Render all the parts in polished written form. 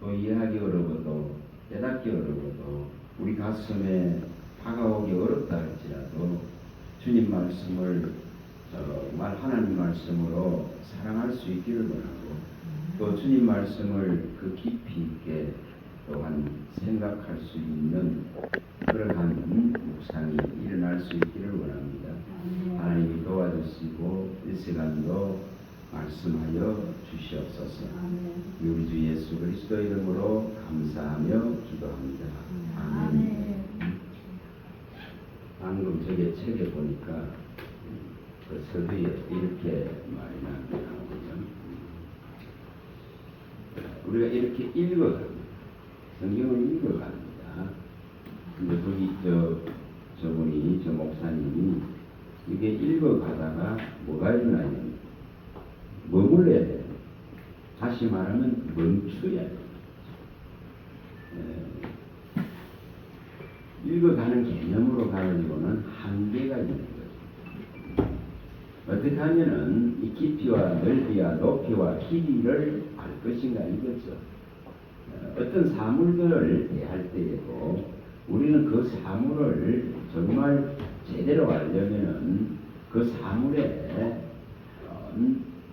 또 이해하기 어려워도 깨닫기 어려워도 우리 가슴에 다가오기 어렵다 할지라도 주님 말씀을 정말 하나님 말씀으로 사랑할 수 있기를 원하고 또 주님 말씀을 그 깊이 있게 또한 생각할 수 있는 그러한 묵상이 일어날 수 있기를 원합니다. 하나님이 도와주시고 이 시간도 말씀하여 주시옵소서. 우리 주 예수 그리스도 이름으로 감사하며 기도합니다. 아멘. 방금 저게 책에 보니까 그 서두에 이렇게 말이 나오거든요. 우리가 이렇게 읽어갑니다. 성경을 읽어갑니다. 근데 거기 저분이 저 목사님이 이게 읽어가다가 뭐가 일어나냐면 머물러야 돼요. 다시 말하면 멈춰야 돼요. 읽어가는 개념으로 가지고는 한계가 있는 거죠. 어떻게 하면은 이 깊이와 넓이와 높이와 길이를 알 것인가 이거죠. 어떤 사물들을 대할 때에도 우리는 그 사물을 정말 제대로 알려면은 그 사물의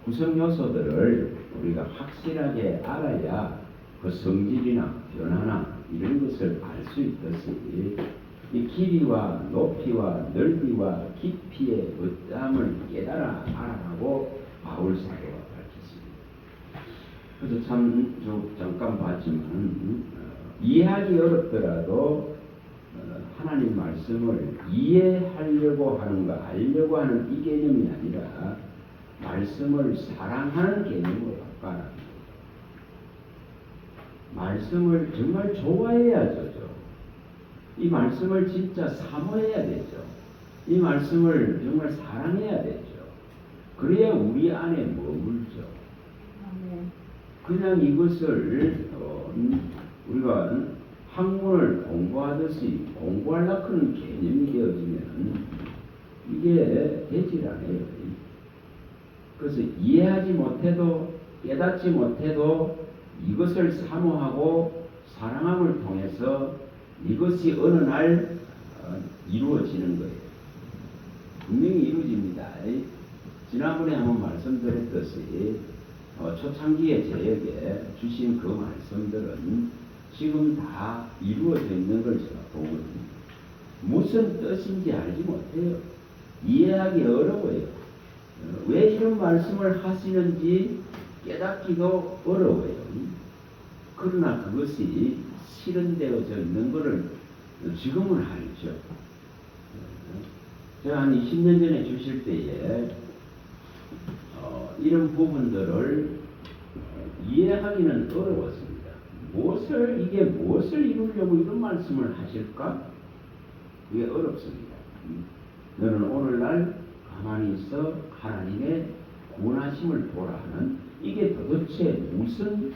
구성 요소들을 우리가 확실하게 알아야 그 성질이나 변화나 이런 것을 알 수 있듯이 이 길이와 높이와 넓이와 깊이의 어떠함을 깨달아 알아가고 바울 사도가 밝혔습니다. 그래서 참 잠깐 봤지만 이해하기 어렵더라도 하나님 말씀을 이해하려고 하는 거 알려고 하는 이 개념이 아니라 말씀을 사랑하는 개념으로 바꿔라. 말씀을 정말 좋아해야죠. 이 말씀을 진짜 사모해야 되죠. 이 말씀을 정말 사랑해야 되죠. 그래야 우리 안에 머물죠. 그냥 이것을 우리가 학문을 공부하듯이 공부하려고 하는 개념이 되어지면 이게 되질 않아요. 그래서 이해하지 못해도 깨닫지 못해도 이것을 사모하고 사랑함을 통해서 이것이 어느 날 이루어지는 거예요. 분명히 이루어집니다. 지난번에 한번 말씀드렸듯이 초창기에 저에게 주신 그 말씀들은 지금 다 이루어져 있는 걸 제가 보거든요. 무슨 뜻인지 알지 못해요. 이해하기 어려워요. 왜 이런 말씀을 하시는지 깨닫기도 어려워요. 그러나 그것이 실현되어져 있는 것을 지금은 알죠. 제가 한 20년 전에 주실 때에 이런 부분들을 이해하기는 어려웠습니다. 이게 무엇을 이루려고 이런 말씀을 하실까? 그게 어렵습니다. 너는 오늘날 가만히 있어 하나님의 구원하심을 보라 하는 이게 도대체 무슨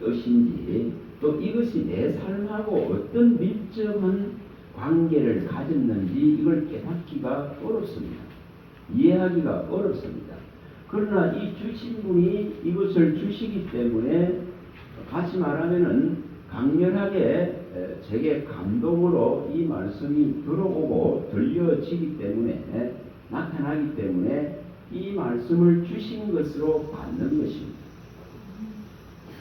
뜻인지 또 이것이 내 삶하고 어떤 밀접한 관계를 가졌는지 이걸 깨닫기가 어렵습니다. 이해하기가 어렵습니다. 그러나 이 주신 분이 이것을 주시기 때문에 다시 말하면은 강렬하게 제게 감동으로 이 말씀이 들어오고 들려지기 때문에 나타나기 때문에 이 말씀을 주신 것으로 받는 것입니다.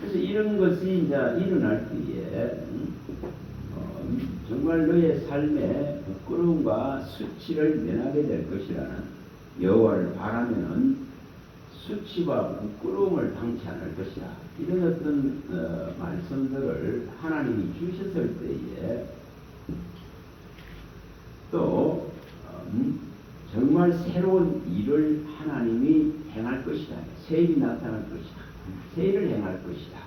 그래서 이런 것이 이제 일어날 때에 정말 너의 삶에 부끄러움과 수치를 면하게 될 것이라는 여호와를 바라면은 수치와 부끄러움을 당치 않을 것이라. 이런 어떤 말씀들을 하나님이 주셨을 때에 또 정말 새로운 일을 하나님이 행할 것이다. 새 일이 나타날 것이다. 새 일을 행할 것이다.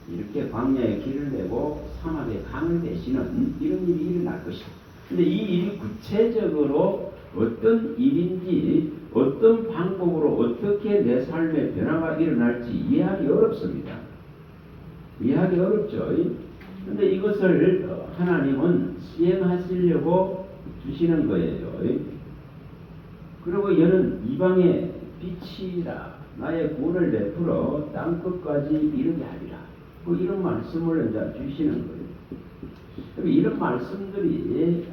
이렇게 광야에 길을 내고 사막에 강을 대시는 이런 일이 일어날 것이다. 근데 이 일이 구체적으로 어떤 일인지 어떤 방법으로 어떻게 내 삶의 변화가 일어날지 이해하기 어렵습니다. 이해하기 어렵죠. 근데 이것을 하나님은 시행하시려고 주시는 거예요. 그리고 이는 이방의 빛이라 나의 구원을 베풀어 땅끝까지 이르게 하리라. 이런 말씀을 이제 주시는 거예요. 이런 말씀들이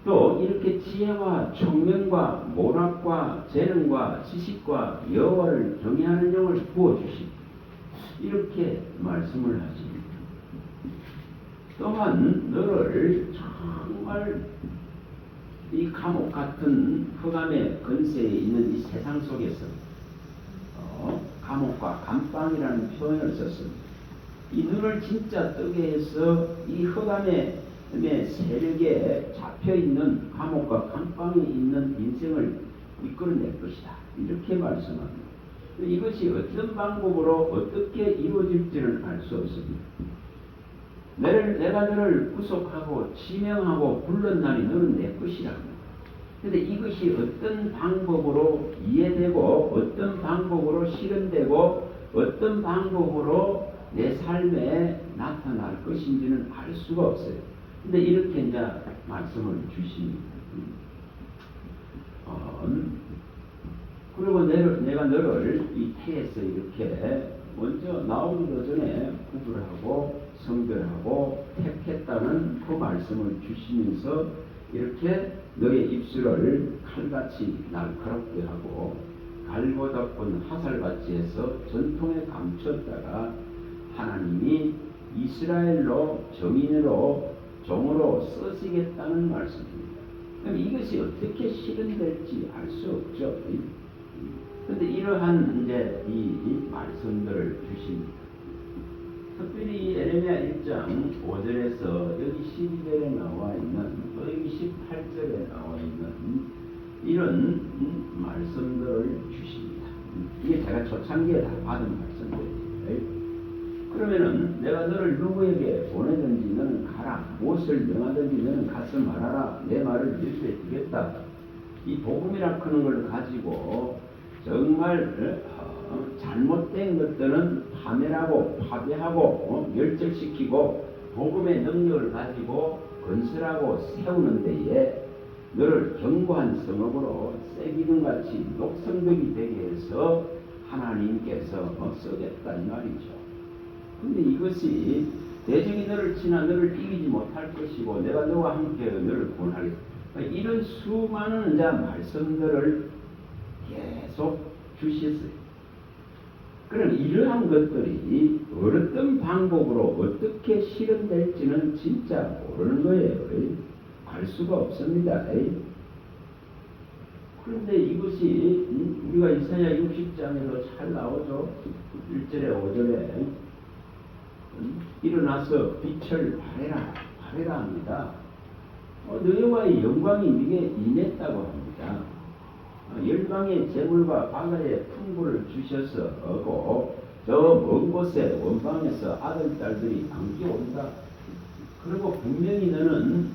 또 이렇게 지혜와 총명과 모략과 재능과 지식과 여호와를 경외하는 영을 부어주시 이렇게 말씀을 하십니다. 또한 너를 정말 이 감옥 같은 흑암의 근세에 있는 이 세상 속에서 감옥과 감방이라는 표현을 썼습니다. 이 눈을 진짜 뜨게 해서 이 흑암의 세력에 잡혀있는 감옥과 감방에 있는 인생을 이끌어낼 것이다. 이렇게 말씀합니다. 이것이 어떤 방법으로 어떻게 이루어질지는 알 수 없습니다. 내가 너를 구속하고 지명하고 불른 날이 너는 내 것이라고. 그런데 이것이 어떤 방법으로 이해되고 어떤 방법으로 실현되고 어떤 방법으로 내 삶에 나타날 것인지는 알 수가 없어요. 근데 이렇게 이제 말씀을 주십니다. 그리고 내가 너를 이 태에서 이렇게 먼저 나오기도 전에 구별하고 성별하고 택했다는 그 말씀을 주시면서 이렇게 너의 입술을 칼같이 날카롭게 하고 갈고 덮은 화살같이 해서 전통에 감췄다가 하나님이 이스라엘로 정인으로 종으로 쓰시겠다는 말씀입니다. 그럼 이것이 어떻게 실현될지 알 수 없죠. 그런데 이러한 이제 이 말씀들을 주십니다. 특별히 에레미야 1장 5절에서 여기 12절에 나와 있는 또 여기 18절에 나와 있는 이런 말씀들을 주십니다. 이게 제가 초창기에 다 받은 말씀들이에요. 그러면은 내가 너를 누구에게 보내든지 너는 가라. 무엇을 명하든지 너는 가서 말하라. 내 말을 일수에 두겠다. 이 복음이라 하는 걸 가지고 정말 잘못된 것들은 파멸하고 파괴하고 멸절시키고 복음의 능력을 가지고 건설하고 세우는 데에 너를 견고한 성읍으로 쇠기둥같이 녹성벽이 되게 해서 하나님께서 쓰겠다 이 말이죠. 근데 이것이 대적이 너를 치나 너를 이기지 못할 것이고 내가 너와 함께 너를 구원하겠다. 이런 수많은 말씀들을 계속 주셨어요. 그럼 이러한 것들이 어떤 방법으로 어떻게 실현될지는 진짜 모르는 거예요. 알 수가 없습니다. 그런데 이것이 우리가 이사야 60장에도 잘 나오죠. 1절에 5절에 일어나서 빛을 발해라 합니다. 너희와의 영광이 네게 임했다고 합니다. 열방의 재물과 바다의 풍부를 주셔서 저 먼 곳에 원방에서 아들 딸들이 안겨온다. 그리고 분명히 너는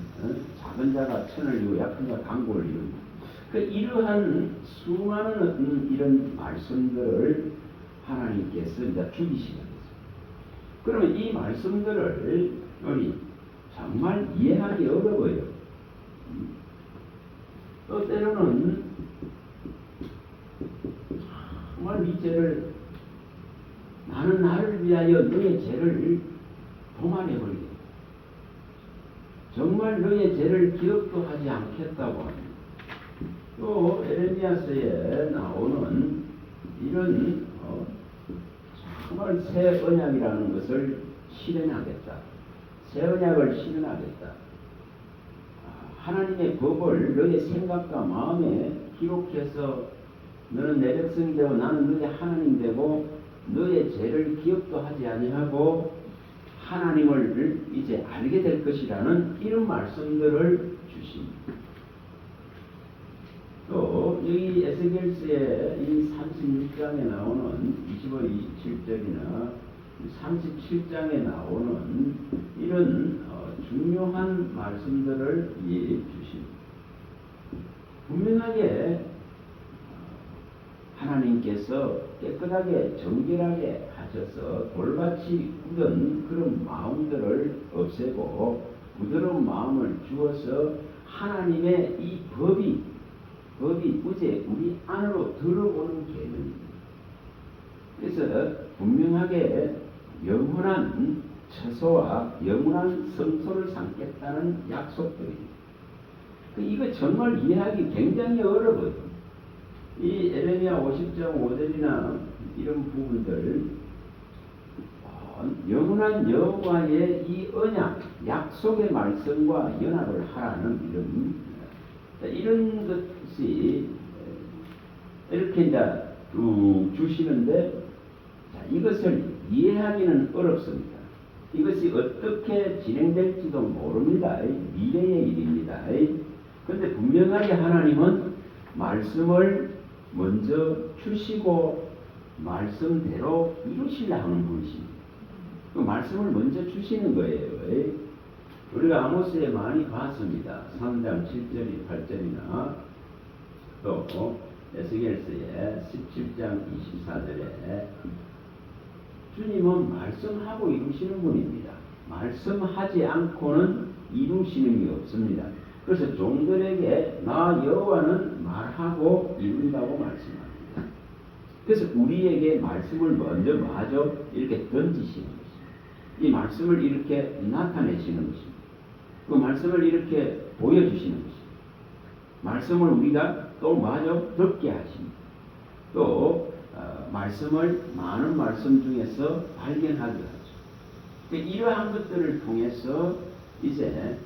작은 자가 천을 이루고 약한 자가 강국을 이룬다. 이러한 수많은 이런 말씀들을 하나님께서 이제 주기시는 거죠. 그러면 이 말씀들을 우리 정말 이해하기 어려워요. 또 때로는 정말 이 죄를 나는 나를 위하여 너의 죄를 도말해버리겠다. 정말 너의 죄를 기억도 하지 않겠다고 합니다. 또 에레미야서에 나오는 이런 정말 새 언약이라는 것을 실현하겠다. 새 언약을 실현하겠다. 하나님의 법을 너의 생각과 마음에 기록해서 너는 내 백성이 되고 나는 너의 하나님 되고 너의 죄를 기억도 하지 아니하고 하나님을 이제 알게 될 것이라는 이런 말씀들을 주십니다. 또 여기 에스겔서의 이 36장에 나오는 25, 27절이나 37장에 나오는 이런 중요한 말씀들을 주십니다. 분명하게 하나님께서 깨끗하게 정결하게 하셔서 돌같이 굳은 그런 마음들을 없애고 부드러운 마음을 주어서 하나님의 이 법이 이제 우리 안으로 들어오는 계명입니다. 그래서 분명하게 영원한 처소와 영원한 성소를 삼겠다는 약속들입니다. 이거 정말 이해하기 굉장히 어려워요. 이 에레미야 50장 5절이나 이런 부분들 영원한 여호와의 이 언약, 약속의 말씀과 연합을 하라는 이런 것이 이렇게 이제 주시는데 이것을 이해하기는 어렵습니다. 이것이 어떻게 진행될지도 모릅니다. 미래의 일입니다. 그런데 분명하게 하나님은 말씀을 먼저 주시고 말씀대로 이루시려 하는 분이십니다. 그 말씀을 먼저 주시는 거예요. 우리가 아모스에 많이 봤습니다. 3장 7절이 8절이나 또 에스겔서의 17장 24절에 주님은 말씀하고 이루시는 분입니다. 말씀하지 않고는 이루시는 게 없습니다. 그래서 종들에게 나 여호와는 말하고 이룬다고 말씀합니다. 그래서 우리에게 말씀을 먼저 마저 이렇게 던지시는 것입니다. 이 말씀을 이렇게 나타내시는 것입니다. 그 말씀을 이렇게 보여주시는 것입니다. 말씀을 우리가 또 마저 듣게 하십니다. 또 말씀을 많은 말씀 중에서 발견하게 하죠. 이러한 것들을 통해서 이제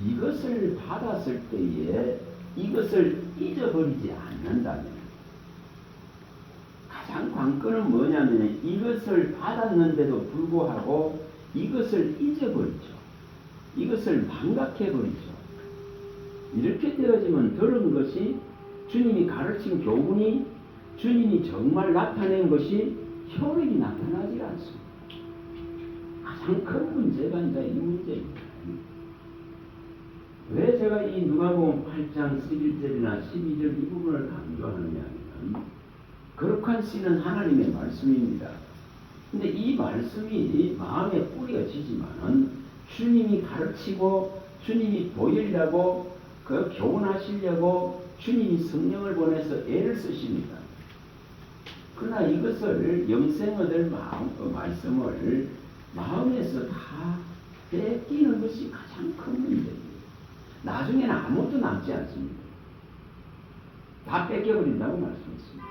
이것을 받았을 때에 이것을 잊어버리지 않는다면 가장 관건은 뭐냐면 이것을 받았는데도 불구하고 이것을 잊어버리죠. 이것을 망각해버리죠. 이렇게 되어지면 들은 것이 주님이 가르친 교훈이 주님이 정말 나타낸 것이 효력이 나타나지 않습니다. 가장 큰 문제가 이제 이 문제입니다. 왜 제가 이 누가복음 8장 11절이나 12절 이 부분을 강조하느냐 하면 거룩한 씨는 하나님의 말씀입니다. 근데 이 말씀이 마음에 뿌려지지만은 주님이 가르치고 주님이 보이려고 그 교훈하시려고 주님이 성령을 보내서 애를 쓰십니다. 그러나 이것을 영생 얻을 말씀을 마음에서 다 뺏기는 것이 가장 큰 문제입니다. 나중에는 아무것도 남지 않습니다. 다 뺏겨버린다고 말씀했습니다.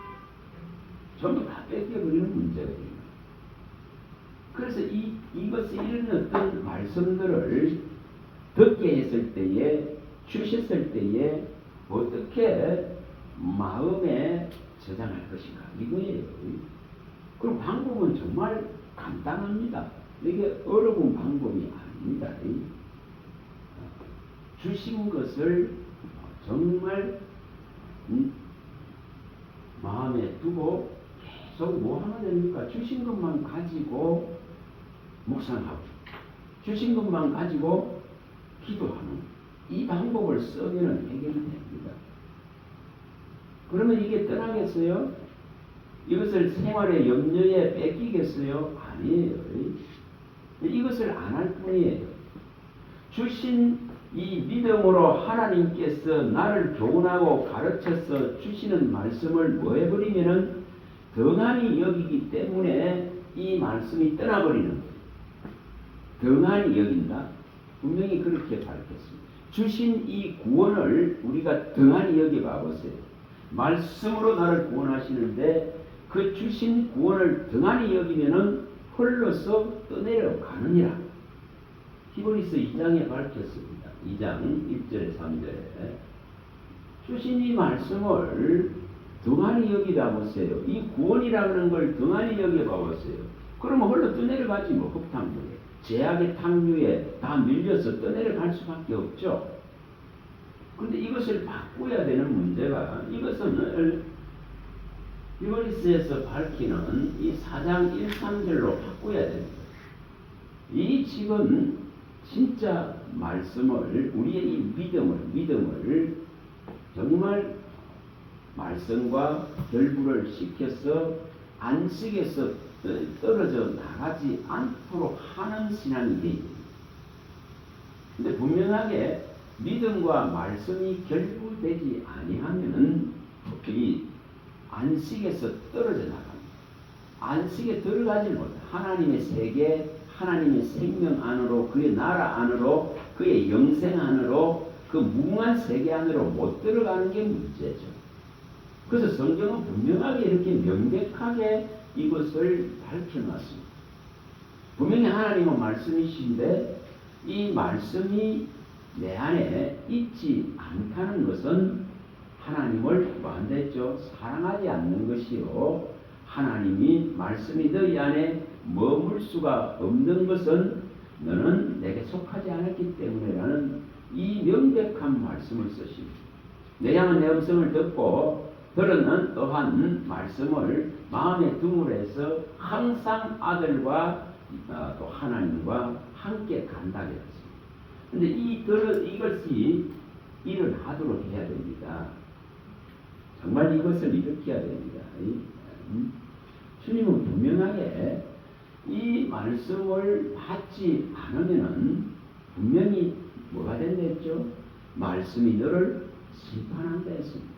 전부 다 뺏겨버리는 문제가 됩니다. 그래서 이것이 이런 어떤 말씀들을 듣게 했을 때에 주셨을 때에 어떻게 마음에 저장할 것인가 이거예요. 그럼 방법은 정말 간단합니다. 이게 어려운 방법이 아닙니다. 주신 것을 정말 마음에 두고 계속 뭐 하면 됩니까? 주신 것만 가지고 묵상하고 주신 것만 가지고 기도하는 이 방법을 쓰면 해결됩니다. 그러면 이게 떠나겠어요? 이것을 생활의 염려에 뺏기겠어요? 아니에요. 이것을 안 할 뿐이에요. 주신 이 믿음으로 하나님께서 나를 교훈하고 가르쳐서 주시는 말씀을 뭐 해버리면은 등한히 여기기 때문에 이 말씀이 떠나버리는 거예요. 등한히 여긴다. 분명히 그렇게 밝혔습니다. 주신 이 구원을 우리가 등한히 여겨봐 보세요. 말씀으로 나를 구원하시는데 그 주신 구원을 등한히 여기면은 홀로서 떠내려가느니라. 히브리서 2장에 밝혔습니다. 2장 1절에 3절에 주신 이 말씀을 등한히 여기다 보세요. 이 구원이라는 걸 등한히 여겨봐 보세요. 그러면 홀로 떠내려가지 뭐 흙탕물에 제약의 탕류에 다 밀려서 떠내려갈 수밖에 없죠. 그런데 이것을 바꿔야 되는 문제가 이것은 히브리서에서 밝히는 이 4장 1, 3절로 바꿔야 됩니다. 이 지금 진짜 말씀을 우리의 이 믿음을 정말 말씀과 결부를 시켜서 안식에서 떨어져 나가지 않도록 하는 신앙이 됩니다. 근데 분명하게 믿음과 말씀이 결부되지 아니하면은 이 안식에서 떨어져 나갑니다. 안식에 들어가지 못해. 하나님의 세계, 하나님의 생명 안으로, 그의 나라 안으로, 그의 영생 안으로, 그 무궁한 세계 안으로 못 들어가는 게 문제죠. 그래서 성경은 분명하게 이렇게 명백하게 이것을 밝혀놨습니다. 분명히 하나님은 말씀이신데 이 말씀이 내 안에 있지 않다는 것은 하나님을 뭐한댔죠? 사랑하지 않는 것이요. 하나님이 말씀이 너희 안에 머물 수가 없는 것은 너는 내게 속하지 않았기 때문에라는 이 명백한 말씀을 쓰십니다. 내 양은 내 음성을 듣고 들은 또한 말씀을 마음에 두물해서 항상 아들과 또 하나님과 함께 간다고 했습니다. 근데 이것이 일어나도록 해야 됩니다. 정말 이것을 일으켜야 됩니다. 주님은 분명하게 이 말씀을 받지 않으면은 분명히 뭐가 된다 했죠? 말씀이 너를 심판한다 했습니다.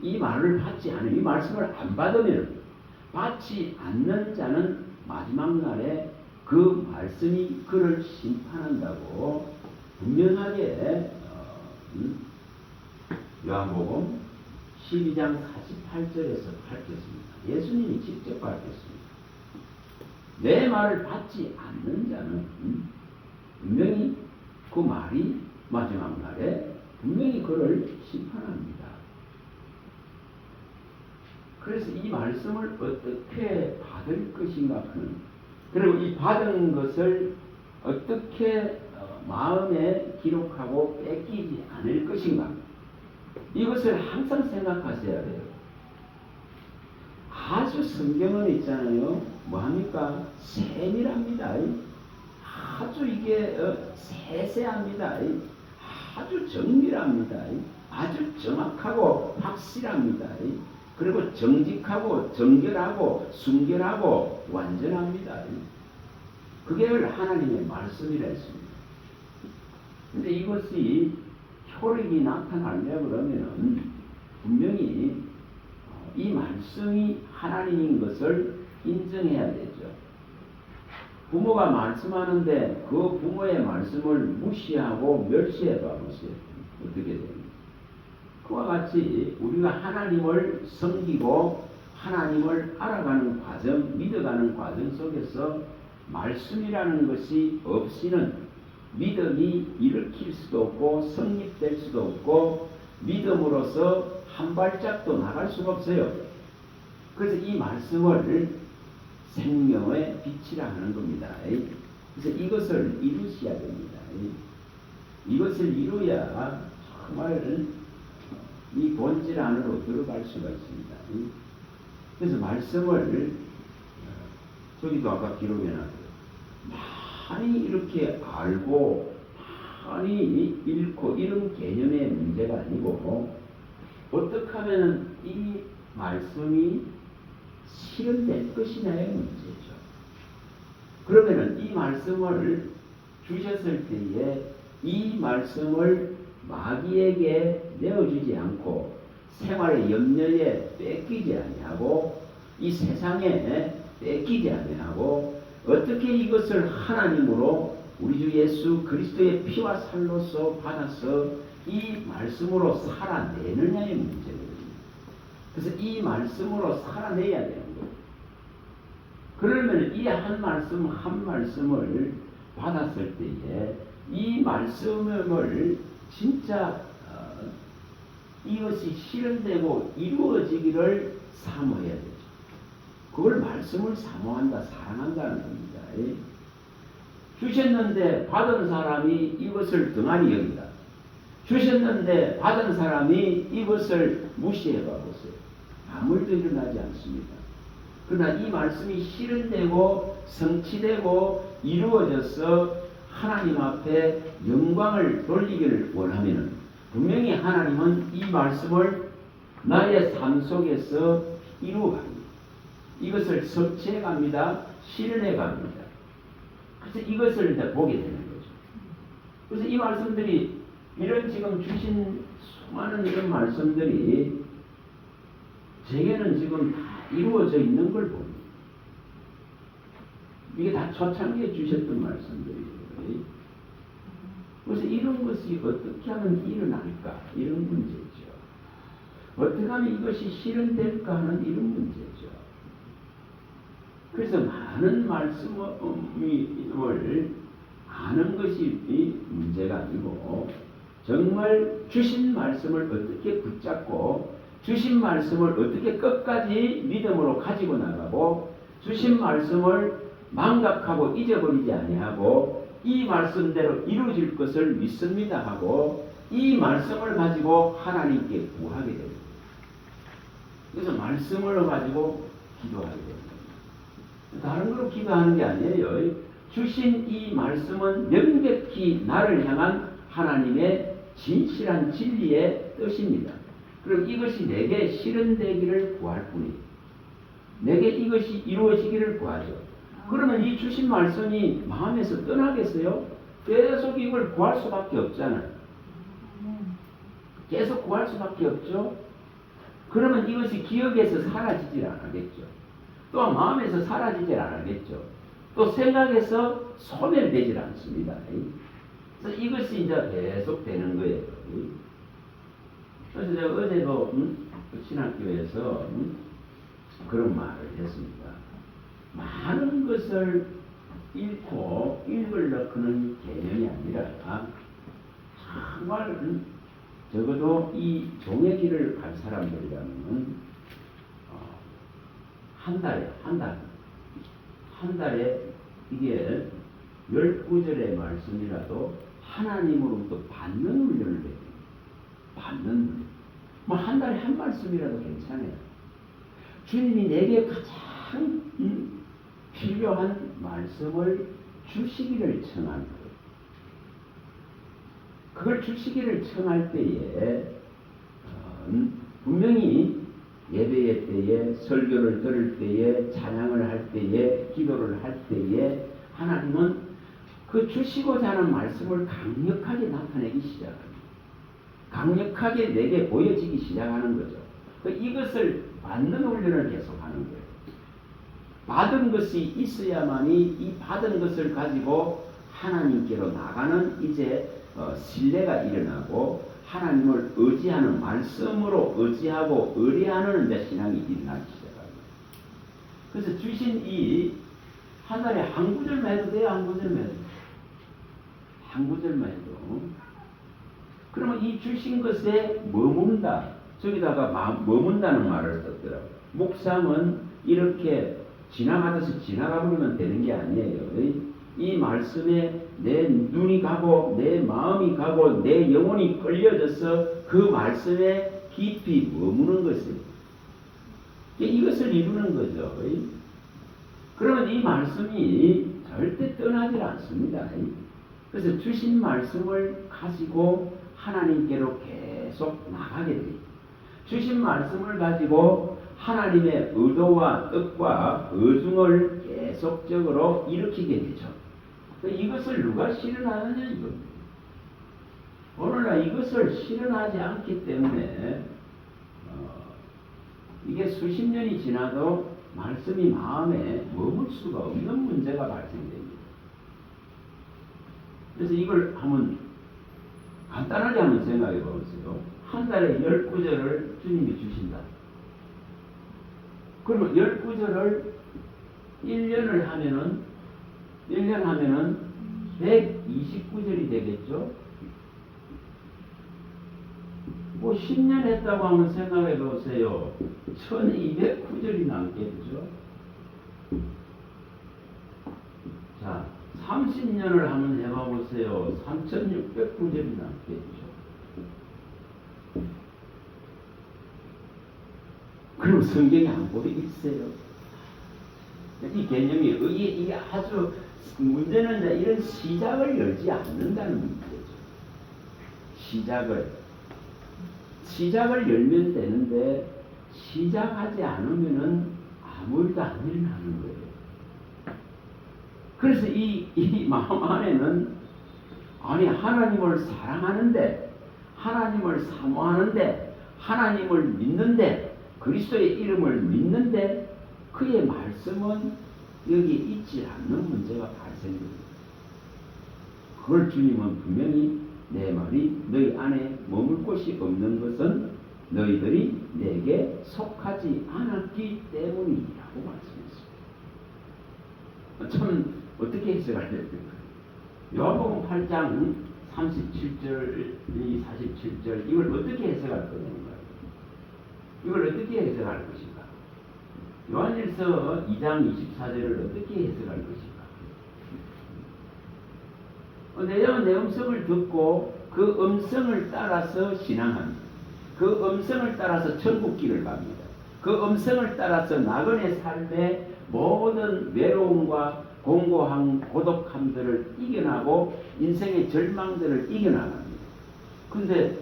이 말을 받지 않으면, 이 말씀을 안 받으면, 받지 않는 자는 마지막 날에 그 말씀이 그를 심판한다고 분명하게 요한복음 12장 48절에서 밝혔습니다. 예수님이 직접 밝혔습니다. 내 말을 받지 않는 자는 분명히 그 말이 마지막 날에 분명히 그를 심판합니다. 그래서 이 말씀을 어떻게 받을 것인가 하는, 그리고 이 받은 것을 어떻게 마음에 기록하고 뺏기지 않을 것인가, 이것을 항상 생각하셔야 돼요. 아주 성경은 있잖아요. 뭐합니까? 세밀합니다. 아주 이게 세세합니다. 아주 정밀합니다. 아주 정확하고 확실합니다. 그리고 정직하고 정결하고 순결하고 완전합니다. 그게 하나님의 말씀이라 했습니다. 근데 이것이 효력이 나타나려고 그러면은 분명히 이 말씀이 하나님인 것을 인정해야 되죠. 부모가 말씀하는데 그 부모의 말씀을 무시하고 멸시해 봐보세요. 어떻게 됩니까? 그와 같이 우리가 하나님을 섬기고 하나님을 알아가는 과정, 믿어가는 과정 속에서 말씀이라는 것이 없이는 믿음이 일으킬 수도 없고 성립될 수도 없고 믿음으로서 한 발짝도 나갈 수가 없어요. 그래서 이 말씀을 생명의 빛이라 하는 겁니다. 그래서 이것을 이루셔야 됩니다. 이것을 이루어야 정말 이 본질 안으로 들어갈 수가 있습니다. 그래서 말씀을 저기도 아까 기록해놨어요. 많이 이렇게 알고 많이 읽고 이런 개념의 문제가 아니고 어떻게 하면 이 말씀이 실현될 것이냐의 문제죠. 그러면은 이 말씀을 주셨을 때에 이 말씀을 마귀에게 내어주지 않고 생활의 염려에 뺏기지 아니하고 이 세상에 뺏기지 아니하고 어떻게 이것을 하나님으로 우리 주 예수 그리스도의 피와 살로서 받아서 이 말씀으로 살아내느냐의 문제거든요. 그래서 이 말씀으로 살아내야 되는 거예요. 그러면 이 한 말씀 한 말씀을 받았을 때에 이 말씀을 진짜 이것이 실현되고 이루어지기를 사모해야 되죠. 그걸 말씀을 사모한다, 사랑한다는 겁니다. 주셨는데 받은 사람이 이것을 등한히 여긴다. 주셨는데 받은 사람이 이것을 무시해 봐보세요. 아무 일도 일어나지 않습니다. 그러나 이 말씀이 실현되고 성취되고 이루어져서 하나님 앞에 영광을 돌리기를 원하면 분명히 하나님은 이 말씀을 나의 삶 속에서 이루어갑니다. 이것을 성취해 갑니다. 실현해 갑니다. 그래서 이것을 이제 보게 되는 거죠. 그래서 이 말씀들이 이런 지금 주신 수많은 이런 말씀들이 제게는 지금 다 이루어져 있는 걸 봅니다. 이게 다 초창기에 주셨던 말씀들이에요. 그래서 이런 것이 어떻게 하면 일어날까? 이런 문제죠. 어떻게 하면 이것이 실현될까 하는 이런 문제죠. 그래서 많은 말씀을 아는 것이 문제가 아니고 정말 주신 말씀을 어떻게 붙잡고 주신 말씀을 어떻게 끝까지 믿음으로 가지고 나가고 주신 말씀을 망각하고 잊어버리지 아니하고 이 말씀대로 이루어질 것을 믿습니다 하고 이 말씀을 가지고 하나님께 구하게 됩니다. 그래서 말씀을 가지고 기도하게 됩니다. 다른 걸로 기도하는 게 아니에요. 주신 이 말씀은 명백히 나를 향한 하나님의 진실한 진리의 뜻입니다. 그리고 이것이 내게 실현되기를 구할 뿐이에요. 내게 이것이 이루어지기를 구하죠. 그러면 이 주신 말씀이 마음에서 떠나겠어요? 계속 이걸 구할 수밖에 없잖아요. 계속 구할 수밖에 없죠. 그러면 이것이 기억에서 사라지질 않겠죠. 또 마음에서 사라지질 않겠죠. 또 생각에서 소멸되질 않습니다. 그래서 이것이 이제 계속 되는 거예요. 그래서 제가 어제도 신학교에서 그런 말을 했습니다. 많은 것을 읽고 읽으려고는 개념이 아니라 정말 적어도 이 종의 길을 갈 사람들이라면 한 달에 이게 19절의 말씀이라도 하나님으로부터 받는 훈련을 해요. 받는 훈련. 뭐 한 달에 한 말씀이라도 괜찮아요. 주님이 내게 가장 필요한 말씀을 주시기를 청하는 거예요. 그걸 주시기를 청할 때에 분명히 예배의 때에 설교를 들을 때에 찬양을 할 때에 기도를 할 때에 하나님은 그 주시고자 하는 말씀을 강력하게 나타내기 시작합니다. 강력하게 내게 보여지기 시작하는 거죠. 이것을 받는 훈련을 계속하는 거예요. 받은 것이 있어야만이 이 받은 것을 가지고 하나님께로 나가는 이제 신뢰가 일어나고 하나님을 의지하는 말씀으로 의지하고 의뢰하는 이제 신앙이 일어나기 시작합니다. 그래서 주신 이 한 달에 한 구절만 해도 돼요. 한 구절만 해도. 한 구절만 해도. 그러면 이 주신 것에 머문다. 저기다가 머문다는 말을 썼더라고요. 묵상은 이렇게 지나가듯이 지나가 버리면 되는 게 아니에요. 이 말씀에 내 눈이 가고 내 마음이 가고 내 영혼이 끌려져서 그 말씀에 깊이 머무는 것입니다. 이것을 이루는 거죠. 그러면 이 말씀이 절대 떠나질 않습니다. 그래서 주신 말씀을 가지고 하나님께로 계속 나가게 됩니다. 주신 말씀을 가지고 하나님의 의도와 뜻과 의중을 계속적으로 일으키게 되죠. 이것을 누가 실현하느냐 이겁니다. 오늘날 이것을 실현하지 않기 때문에 이게 수십 년이 지나도 말씀이 마음에 머물 수가 없는 문제가 발생됩니다. 그래서 이걸 한번 간단하게 한번 생각해 보세요. 한 달에 19절을 주님이 주신다. 그러면 19절을 1년 하면은 129절이 되겠죠? 뭐 10년 했다고 하면 생각해 보세요. 1209절이 남겠죠? 자, 30년을 한번 해봐 보세요. 3609절이 남겠죠? 그럼 성경이 안 보이겠어요? 이 개념이 이게 아주 문제는 이런 시작을 열지 않는다는 문제죠. 시작을 열면 되는데 시작하지 않으면은 아무 일도 안 일어나는 거예요. 그래서 이 마음 안에는 아니 하나님을 사랑하는데 하나님을 사모하는데 하나님을 믿는데 그리스도의 이름을 믿는데 그의 말씀은 여기 있지 않는 문제가 발생됩니다. 그걸 주님은 분명히 내 말이 너희 안에 머물 곳이 없는 것은 너희들이 내게 속하지 않았기 때문이라고 말씀했습니다. 참 어떻게 해석해야 됩니까? 요한복음 8장 37절, 47절 이걸 어떻게 해석할 것인가? 이걸 어떻게 해석할 것인가? 요한일서 2장 24절을 어떻게 해석할 것인가? 내가 내 음성을 듣고 그 음성을 따라서 신앙합니다. 그 음성을 따라서 천국길을 갑니다. 그 음성을 따라서 나그네 삶의 모든 외로움과 공고함, 고독함들을 이겨나고 인생의 절망들을 이겨나갑니다. 근데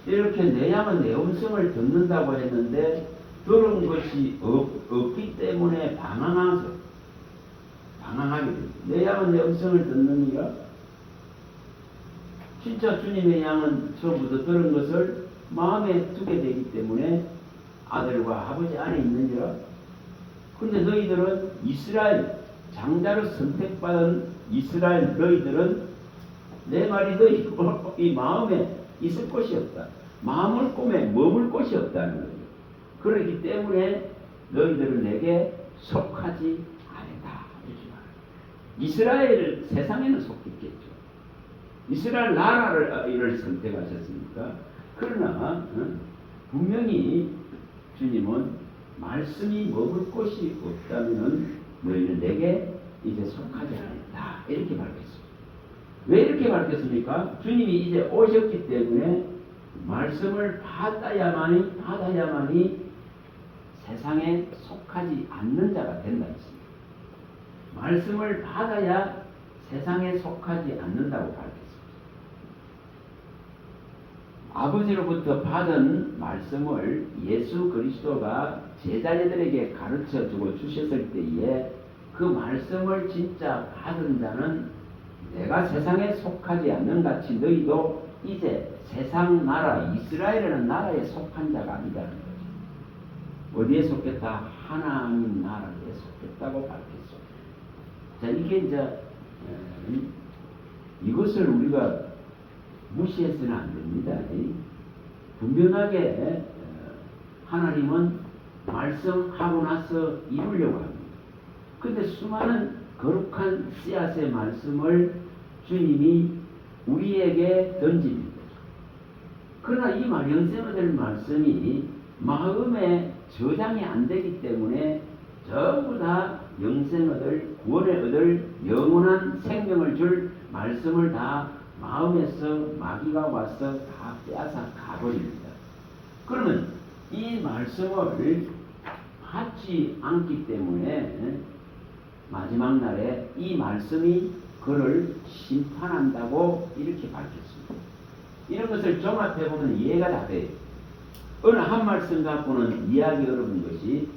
이렇게 내 양은 내 음성을 듣는다고 했는데 들은 것이 없기 때문에 방황하게 됩니다. 내 양은 내 음성을 듣느니라. 진짜 주님의 양은 처음부터 들은 것을 마음에 두게 되기 때문에 아들과 아버지 안에 있느니라. 근데 너희들은 이스라엘 장자로 선택받은 이스라엘 너희들은 내 말이 너희 이 마음에 있을 곳이 없다. 마음을 꿈에 머물 곳이 없다는 거예요. 그렇기 때문에 너희들은 내게 속하지 않았다. 이렇게 말합니다. 이스라엘 세상에는 속했겠죠. 이스라엘 나라를 선택하셨으니까. 그러나 분명히 주님은 말씀이 머물 곳이 없다면 너희는 내게 이제 속하지 않았다. 이렇게 밝혔습니다. 왜 이렇게 밝혔습니까? 주님이 이제 오셨기 때문에 말씀을 받아야만이 세상에 속하지 않는 자가 된다 했습니다. 말씀을 받아야 세상에 속하지 않는다고 밝혔습니다. 아버지로부터 받은 말씀을 예수 그리스도가 제자들에게 가르쳐주고 주셨을 때에 그 말씀을 진짜 받은 자는 내가 세상에 속하지 않는 같이 너희도 이제 세상 나라 이스라엘이라는 나라에 속한 자가 아니다는 거죠. 어디에 속했다? 하나님 나라에 속했다고 밝혔습니다. 자, 이게 이제 이것을 우리가 무시해서는 안 됩니다. 분명하게 하나님은 말씀하고 나서 이루려고 합니다. 그런데 수많은 거룩한 씨앗의 말씀을 주님이 우리에게 던집니다. 그러나 이 영생을 얻을 말씀이 마음에 저장이 안 되기 때문에 전부 다 영생을 얻을, 구원을 얻을 영원한 생명을 줄 말씀을 다 마음에서 마귀가 와서 다 빼앗아 가버립니다. 그러면 이 말씀을 받지 않기 때문에 마지막 날에 이 말씀이 그를 심판한다고 이렇게 밝혔습니다. 이런 것을 종합해보면 이해가 다 돼요. 어느 한 말씀 갖고는 이해하기 어려운 것이,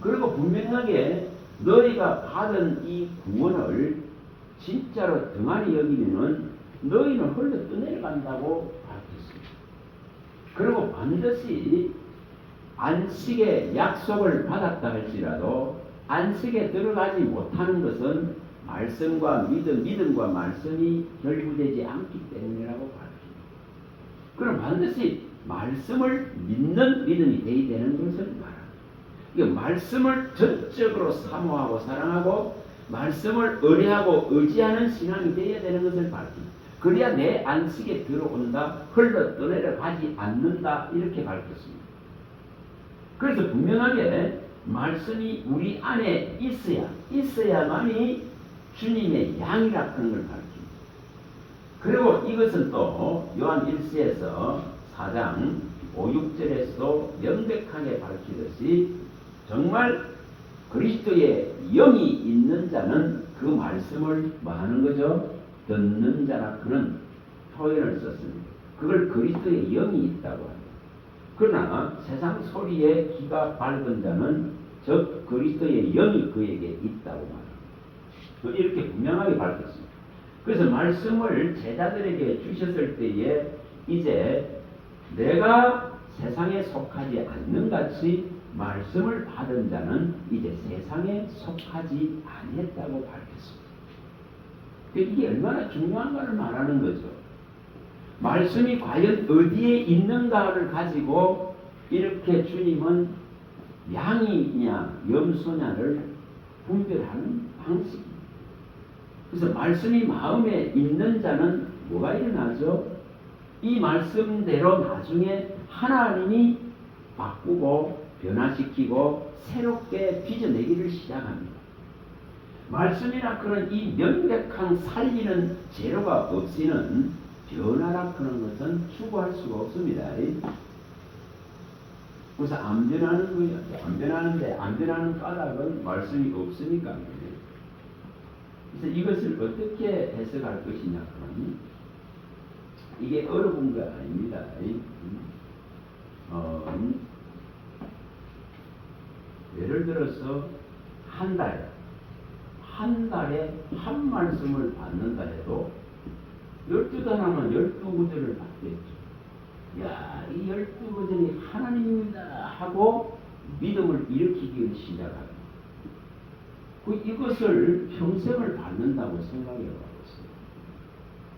그리고 분명하게 너희가 받은 이 구원을 진짜로 등한히 여기면은 너희는 홀로 떠내려간다고 밝혔습니다. 그리고 반드시 안식의 약속을 받았다 할지라도 안식에 들어가지 못하는 것은 말씀과 믿음과 말씀이 결부되지 않기 때문이라고 밝힙니다. 그럼 반드시 말씀을 믿는 믿음이 되어야 되는 것을 말합니다. 말씀을 전적으로 사모하고 사랑하고 말씀을 의뢰하고 의지하는 신앙이 되어야 되는 것을 밝힙니다. 그래야 내 안식에 들어온다, 흘러 떠내려가지 않는다, 이렇게 밝혔습니다. 그래서 분명하게 말씀이 우리 안에 있어야만이 주님의 양이라 하는 걸 밝힙니다. 그리고 이것은 또 요한 1서에서 4장 5, 6절에서도 명백하게 밝히듯이 정말 그리스도의 영이 있는 자는 그 말씀을 뭐 하는 거죠? 듣는 자라 그런 표현을 썼습니다. 그걸 그리스도의 영이 있다고 합니다. 그러나 세상 소리에 귀가 밝은 자는 즉 그리스도의 영이 그에게 있다고 말합니다. 이렇게 분명하게 밝혔습니다. 그래서 말씀을 제자들에게 주셨을 때에 이제 내가 세상에 속하지 않는 같이 말씀을 받은 자는 이제 세상에 속하지 아니했다고 밝혔습니다. 이게 얼마나 중요한가를 말하는 거죠. 말씀이 과연 어디에 있는가를 가지고 이렇게 주님은 양이냐 염소냐를 분별하는 방식입니다. 그래서 말씀이 마음에 있는 자는 뭐가 일어나죠? 이 말씀대로 나중에 하나님이 바꾸고 변화시키고 새롭게 빚어내기를 시작합니다. 말씀이라 그런 이 명백한 살리는 재료가 없이는 변화라 그런 것은 추구할 수가 없습니다. 그래서 안 변하는 거예요. 안 변하는데 안 변하는 까닭은 말씀이 없으니까. 그래서 이것을 어떻게 해석할 것이냐 그러니 이게 어려운 거 아닙니다. 예를 들어서 한 달에 한 말씀을 받는다 해도 12단 하면 12구절을 받겠죠. 야, 이 12구절이 하나님입니다 하고 믿음을 일으키기 시작합니다. 이것을 평생을 받는다고 생각해 보겠어요.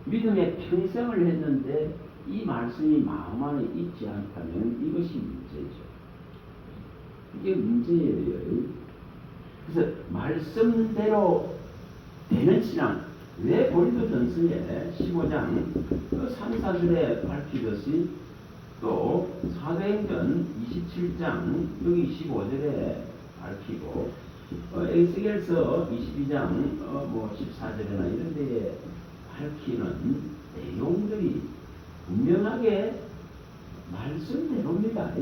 믿음의 평생을 했는데 이 말씀이 마음 안에 있지 않다면 이것이 문제죠. 이게 문제예요. 그래서 말씀대로 되는 신앙, 왜 고린도전서에 15장 3, 4절에 밝히듯이 또 사도행전 27장 여기 15절에 밝히고 에스겔서 22장 14절이나 이런 데에 밝히는 내용들이 분명하게 말씀대로입니다.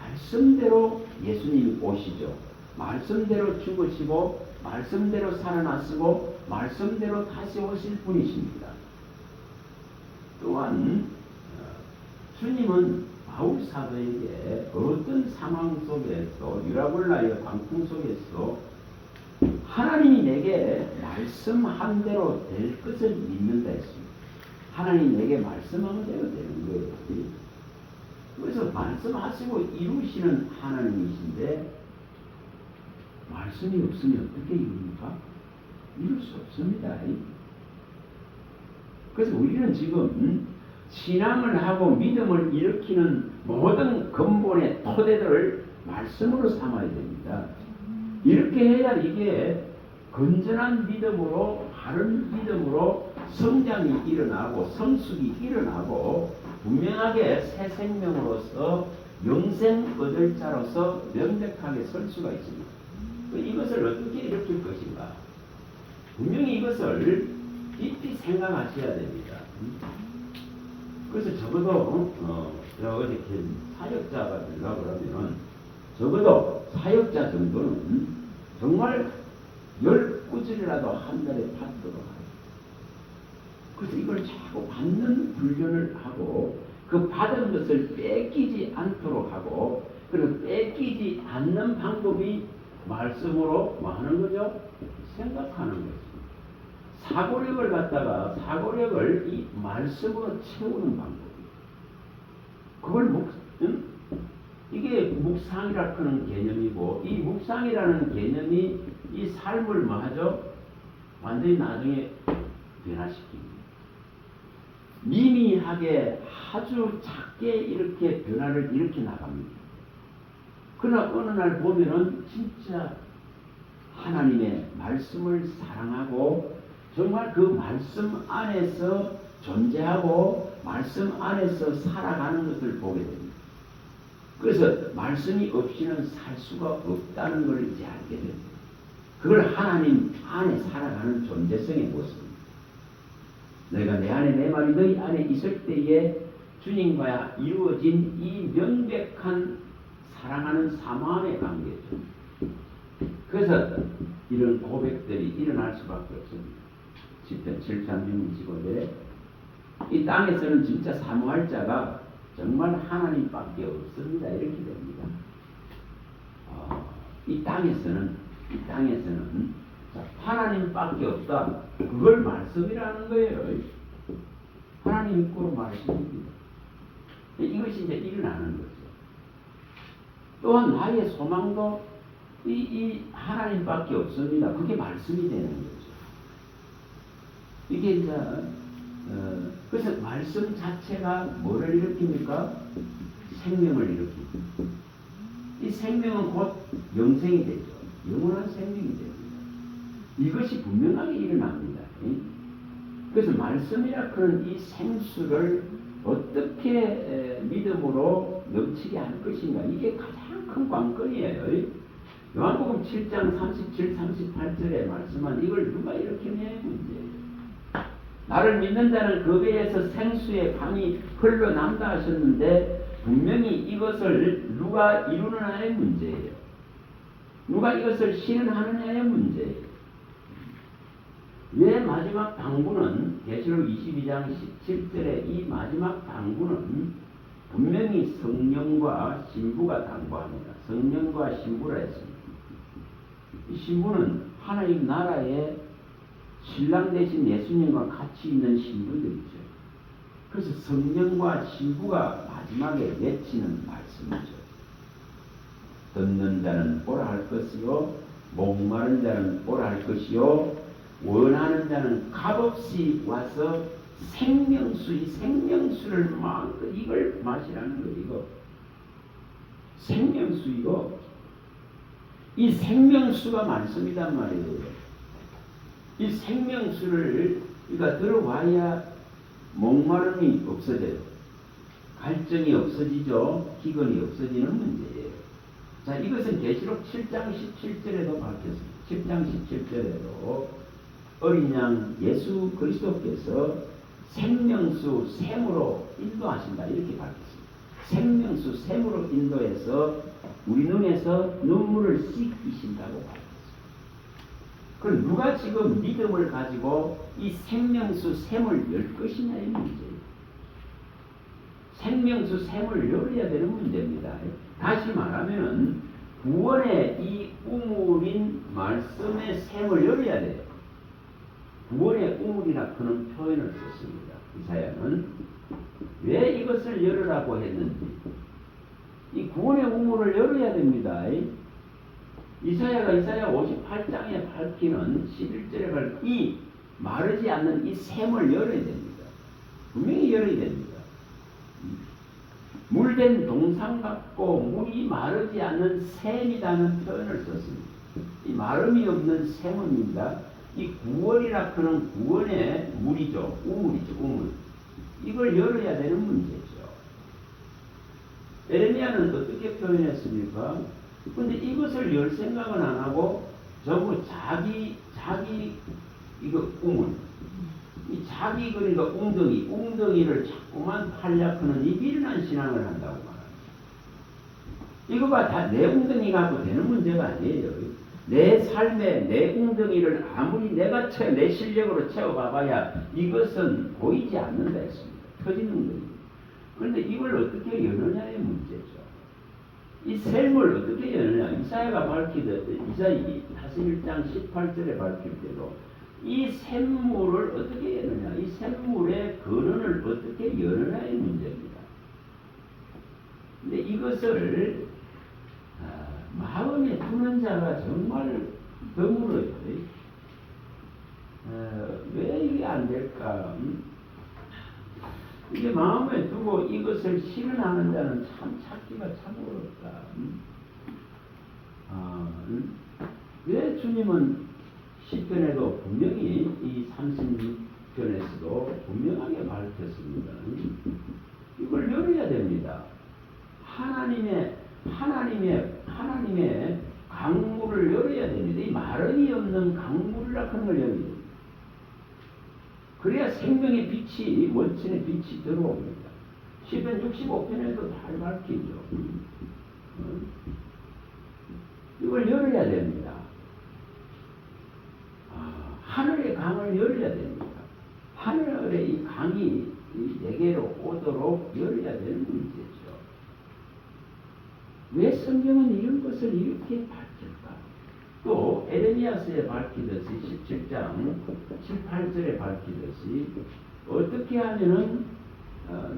말씀대로 예수님이 오시죠. 말씀대로 죽으시고 말씀대로 살아나시고 말씀대로 다시 오실 분이십니다. 또한 주님은 바울 사도에게 어떤 상황 속에서 유라굴라의 광풍 속에서 하나님이 내게 말씀한 대로 될 것을 믿는다 했습니다. 하나님 내게 말씀한 대로 되는 거예요. 그래서 말씀하시고 이루시는 하나님이신데 말씀이 없으면 어떻게 이룹니까? 이룰 수 없습니다. 그래서 우리는 지금 신앙을 하고 믿음을 일으키는 모든 근본의 토대들을 말씀으로 삼아야 됩니다. 이렇게 해야 이게 건전한 믿음으로 바른 믿음으로 성장이 일어나고 성숙이 일어나고 분명하게 새 생명으로서 영생 얻을 자로서 명백하게 설 수가 있습니다. 이것을 어떻게 일으킬 것인가? 분명히 이것을 깊이 생각하셔야 됩니다. 그래서 적어도 제가 어제 사역자가 되려고 그러면 적어도 사역자 정도는 정말 10구절이라도 한 달에 받도록 하고 그래서 이걸 자꾸 받는 훈련을 하고 그 받은 것을 뺏기지 않도록 하고 그리고 뺏기지 않는 방법이 말씀으로 뭐 하는 거죠? 생각하는 거죠. 사고력을 갖다가 사고력을 이 말씀으로 채우는 방법이에요. 그걸 이게 묵상이라 하는 개념이고 이 묵상이라는 개념이 이 삶을 뭐 하죠? 완전히 나중에 변화시킵니다. 미미하게 아주 작게 이렇게 변화를 일으켜 나갑니다. 그러나 어느 날 보면은 진짜 하나님의 말씀을 사랑하고 정말 그 말씀 안에서 존재하고 말씀 안에서 살아가는 것을 보게 됩니다. 그래서 말씀이 없이는 살 수가 없다는 걸 이제 알게 됩니다. 그걸 하나님 안에 살아가는 존재성의 모습입니다. 너희가 내 안에 내 말이 너희 안에 있을 때에 주님과 이루어진 이 명백한 사랑하는 사모함의 관계죠. 그래서 이런 고백들이 일어날 수밖에 없습니다. 10편 7편 65절에 이 땅에서는 진짜 사모할 자가 정말 하나님밖에 없습니다. 이렇게 됩니다. 이 땅에서는 하나님밖에 없다. 그걸 말씀이라는 거예요. 하나님 있고 말씀입니다. 이것이 이제 일어나는 거죠. 또한 나의 소망도 이 하나님밖에 없습니다. 그게 말씀이 되는 거죠. 이게 이제 그래서 말씀 자체가 뭐를 일으킵니까? 생명을 일으킵니다. 이 생명은 곧 영생이 되죠. 영원한 생명이 됩니다. 이것이 분명하게 일어납니다. 그래서 말씀이라 그런 이 생수를 어떻게 믿음으로 넘치게 할 것인가, 이게 가장 큰 관건이에요. 요한복음 7장 37, 38절에 말씀한 이걸 누가 일으키느냐의 문제예요. 나를 믿는 자는 그 배에서 생수의 강이 흘러난다 하셨는데 분명히 이것을 누가 이루느냐의 문제예요. 누가 이것을 실현하느냐의 문제예요. 왜 마지막 당부는 계시록 22장 17절에 이 마지막 당부는 분명히 성령과 신부가 당부합니다. 성령과 신부라 했습니다. 이 신부는 하나님 나라의 신랑 되신 예수님과 같이 있는 신부들이죠. 그래서 성령과 신부가 마지막에 외치는 말씀이죠. 듣는 자는 보라 할 것이요, 목마른 자는 보라 할 것이요, 원하는 자는 값없이 와서 생명수, 이 생명수를 마음껏 이걸 마시라는 거. 이거 생명수, 이거 이 생명수가 많습니다 말이에요. 이 생명수를 우리가 들어와야 목마름이 없어져요. 갈증이 없어지죠. 기근이 없어지는 문제예요. 자, 이것은 계시록 7장 17절에도 밝혔습니다. 7장 17절에도 어린 양 예수 그리스도께서 생명수 샘으로 인도하신다 이렇게 밝혔습니다. 생명수 샘으로 인도해서 우리 눈에서 눈물을 씻기신다고 밝혔습니다. 그럼 누가 지금 믿음을 가지고 이 생명수 샘을 열 것이냐의 문제예요. 생명수 샘을 열어야 되는 문제입니다. 다시 말하면 구원의 이 우물인 말씀의 샘을 열어야 돼요. 구원의 우물이라 그런 표현을 썼습니다. 이사야는 왜 이것을 열으라고 했는지, 이 구원의 우물을 열어야 됩니다. 이사야가 이사야 58장에 밝히는 11절에 밝힌 이 마르지 않는 이 샘을 열어야 됩니다. 분명히 열어야 됩니다. 물된 동상 같고 물이 마르지 않는 샘이라는 표현을 썼습니다. 이 마름이 없는 샘입니다. 이 구원이라 그런 구원의 물이죠. 우물이죠. 우물. 이걸 열어야 되는 문제죠. 에레미야는 어떻게 표현했습니까? 근데 이것을 열 생각은 안 하고 전부 자기 이거 우물, 이 자기 그러니까 웅덩이를 자꾸만 활약하는 이 미련한 신앙을 한다고 말합니다. 이거가 다 내 웅덩이 갖고 되는 문제가 아니에요. 내 삶에 내 웅덩이를 아무리 내가 내 실력으로 채워봐봐야 이것은 보이지 않는다 했습니다. 터진 웅덩이. 그런데 이걸 어떻게 여느냐의 문제죠. 이 샘을 어떻게 여느냐. 이사야가 밝히듯 이사야 41장 18절에 밝힐 때도 이 샘물을 어떻게 여느냐. 이 샘물의 근원을 어떻게 여느냐의 문제입니다. 근데 이것을 마음에 두는 자가 정말 드물어요. 왜 이게 안 될까? 이게 마음에 두고 이것을 실현하는 자는 참 찾기가 참 어렵다. 왜 주님은 시편에도 분명히 이 36편에서도 분명하게 밝혔습니다. 이걸 열어야 됩니다. 하나님의 강물을 열어야 됩니다. 이 마름이 없는 강물이라 하는 걸 열어야 됩니다. 그래야 생명의 빛이, 원천의 빛이 들어옵니다. 시편 65편에도 잘 밝히죠. 이걸 열어야 됩니다. 하늘의 강을 열어야 됩니다. 하늘의 이 강이 내게로 오도록 열어야 되는 문제죠. 왜 성경은 이런 것을 이렇게 밝힐까? 또 에레미야서에 밝히듯이 17장 7, 8절에 밝히듯이 어떻게 하면은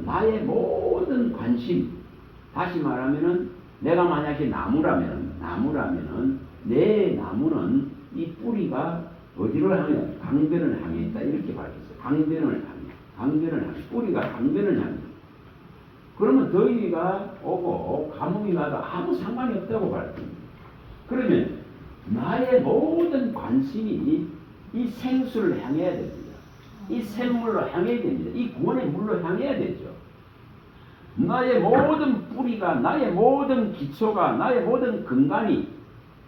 나의 모든 관심, 다시 말하면은 내가 만약에 나무라면은 내 나무는 이 뿌리가 어디를 향해? 강변을 향해 있다. 이렇게 밝혔어요. 강변을 향해. 뿌리가 강변을 향해. 그러면 더위가 오고 가뭄이 와도 아무 상관이 없다고 밝힙니다. 그러면 나의 모든 관심이 이 생수를 향해야 됩니다. 이 샘물로 향해야 됩니다. 이 구원의 물로 향해야 되죠. 나의 모든 뿌리가, 나의 모든 기초가, 나의 모든 근간이,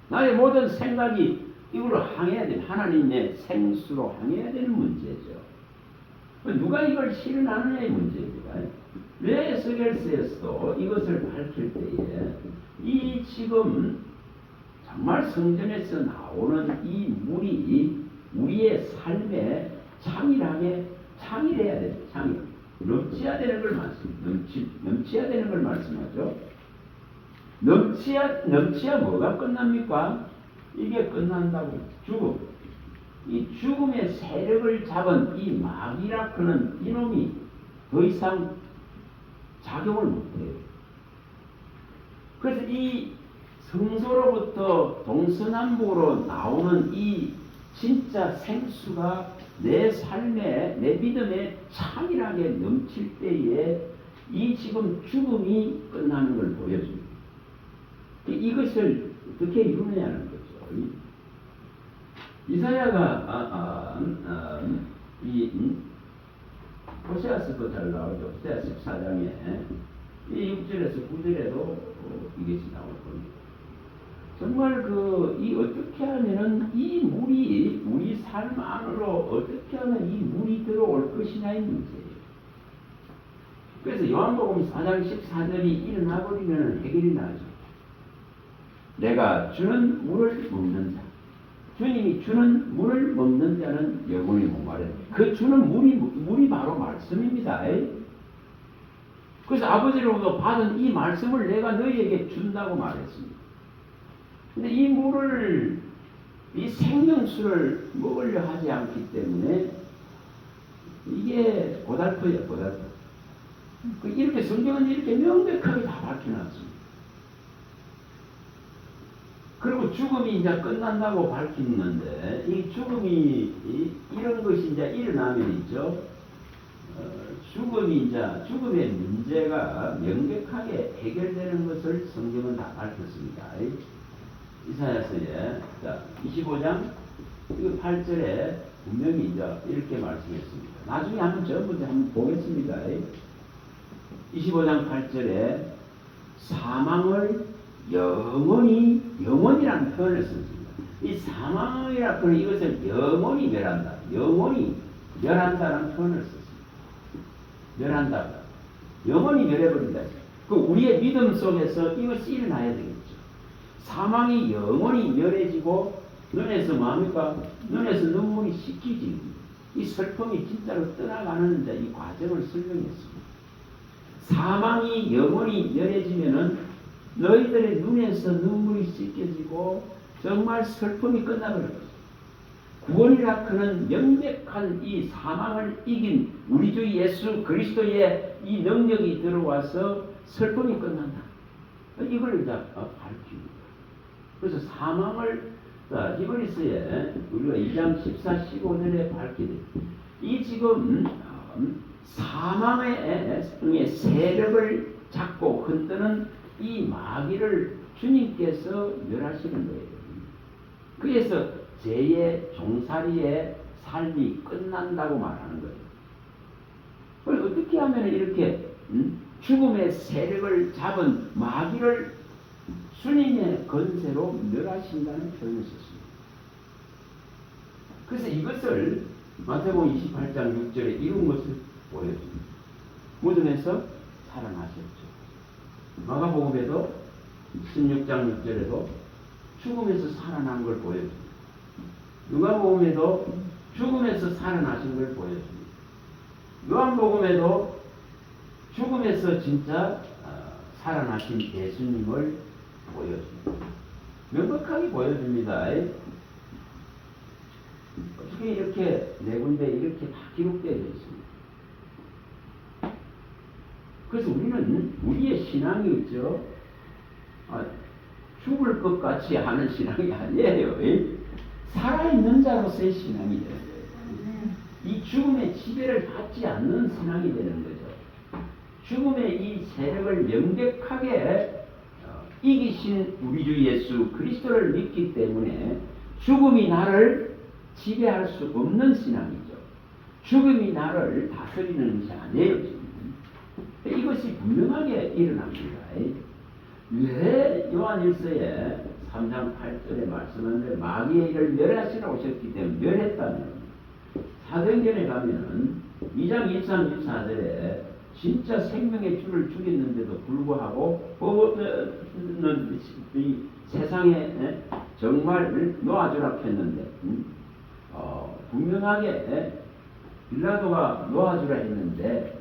나의 모든 생각이 이걸로 향해야 되는, 하나님의 생수로 향해야 되는 문제죠. 누가 이걸 실현하느냐의 문제입니다. 왜 에스겔서에서도 이것을 밝힐 때에 이 지금 정말 성전에서 나오는 이 물이 우리의 삶에 창일해야 됩니다. 창일. 넘쳐야 되는 걸 넘쳐야 되는 걸 말씀하죠. 넘쳐야 뭐가 끝납니까? 이게 끝난다고. 죽음. 이 죽음의 세력을 잡은 이 마귀라 그는 이놈이 더 이상 작용을 못해요. 그래서 이 성소로부터 동서남북으로 나오는 이 진짜 생수가 내 삶에, 내 믿음에 참이하게 넘칠 때에 이 지금 죽음이 끝나는 걸 보여줍니다. 이것을 어떻게 이루느냐는 거죠. 이사야가 호세아서도 잘 나오죠. 호세아 14장에 이 6절에서 9절에도 이것이 나올 겁니다. 정말 이 어떻게 하면은 이 물이 우리 삶 안으로 어떻게 하면 이 물이 들어올 것이냐의 문제예요. 그래서 요한복음 4장 14절이 일어나 버리면 해결이 나죠. 내가 주는 물을 먹는 자, 주님이 주는 물을 먹는 자는 영원히 목마르다. 그 주는 물이 바로 말씀입니다. 그래서 아버지로부터 받은 이 말씀을 내가 너희에게 준다고 말했습니다. 근데 이 물을, 이 생명수를 먹으려 하지 않기 때문에 이게 고달퍼요, 고달퍼. 이렇게 성경은 이렇게 명백하게 다 밝혀놨습니다. 그리고 죽음이 이제 끝난다고 밝히는데, 이 죽음이, 이런 것이 이제 일어나면 있죠. 죽음의 문제가 명백하게 해결되는 것을 성경은 다 밝혔습니다. 이사야서에 25장 8절에 분명히 이제 이렇게 말씀했습니다. 나중에 한번 전부 한번 보겠습니다. 25장 8절에 사망을 영원이라는 표현을 썼습니다. 이 사망이라는 표현, 이것을 영원히 멸한다. 영원히 멸한다는 표현을 썼습니다. 멸한다. 영원히 멸해버린다. 우리의 믿음 속에서 이것이 일어나야 되겠죠. 사망이 영원히 멸해지고 눈에서 뭡니까? 눈에서 눈물이 씻기지. 이 슬픔이 진짜로 떠나가는 이 과정을 설명했습니다. 사망이 영원히 멸해지면은 너희들의 눈에서 눈물이 씻겨지고 정말 슬픔이 끝나버립니다. 구원이라 그는 명백한 이 사망을 이긴 우리 주 예수 그리스도의 이 능력이 들어와서 슬픔이 끝난다. 이걸 이제 밝힙니다. 그래서 사망을 히브리서에 우리가 2장 14, 15절에 밝히듯 이 지금 사망의 세력을 잡고 흔드는 이 마귀를 주님께서 멸하시는 거예요. 그래서 죄의 종살이의 삶이 끝난다고 말하는 거예요. 그걸 어떻게 하면 이렇게 죽음의 세력을 잡은 마귀를 주님의 권세로 멸하신다는 표현을 썼습니다. 그래서 이것을 마태복음 28장 6절에 이룬 것을 보여줍니다. 무덤에서 살아나셨죠. 마가복음에도 16장 6절에도 죽음에서 살아난 걸 보여줍니다. 누가복음에도 죽음에서 살아나신 걸 보여줍니다. 요한복음에도 죽음에서 진짜 살아나신 예수님을 보여줍니다. 명백하게 보여줍니다. 어떻게 이렇게 네 군데 이렇게 다 기록되어 있습니다. 그래서 우리는 우리의 신앙이 있죠. 죽을 것 같이 하는 신앙이 아니에요. 살아있는 자로서의 신앙이 되는 거예요. 이 죽음의 지배를 받지 않는 신앙이 되는 거죠. 죽음의 이 세력을 명백하게 이기신 우리 주 예수 그리스도를 믿기 때문에 죽음이 나를 지배할 수 없는 신앙이죠. 죽음이 나를 다스리는 것이 아니에요. 이것이 분명하게 일어납니다. 왜 요한일서에 3장 8절에 말씀하는데 마귀의 일을 멸하시러 오셨기 때문에 멸했다면 사도행전에 가면은 2장 23, 24절에 진짜 생명의 주를 죽였는데도 불구하고 이 세상에 정말 놓아주라 했는데 분명하게 빌라도가 놓아주라 했는데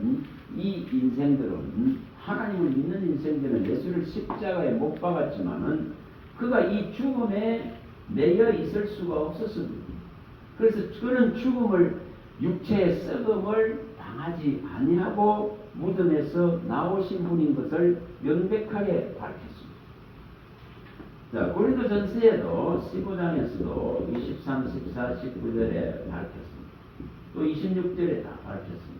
이 인생들은 하나님을 믿는 인생들은 예수를 십자가에 못 박았지만은 그가 이 죽음에 매여 있을 수가 없었습니다. 그래서 그는 죽음을 육체의 썩음을 당하지 아니하고 무덤에서 나오신 분인 것을 명백하게 밝혔습니다. 자, 고린도전서에도 15장에서도 23, 14, 19절에 밝혔습니다. 또 26절에 다 밝혔습니다.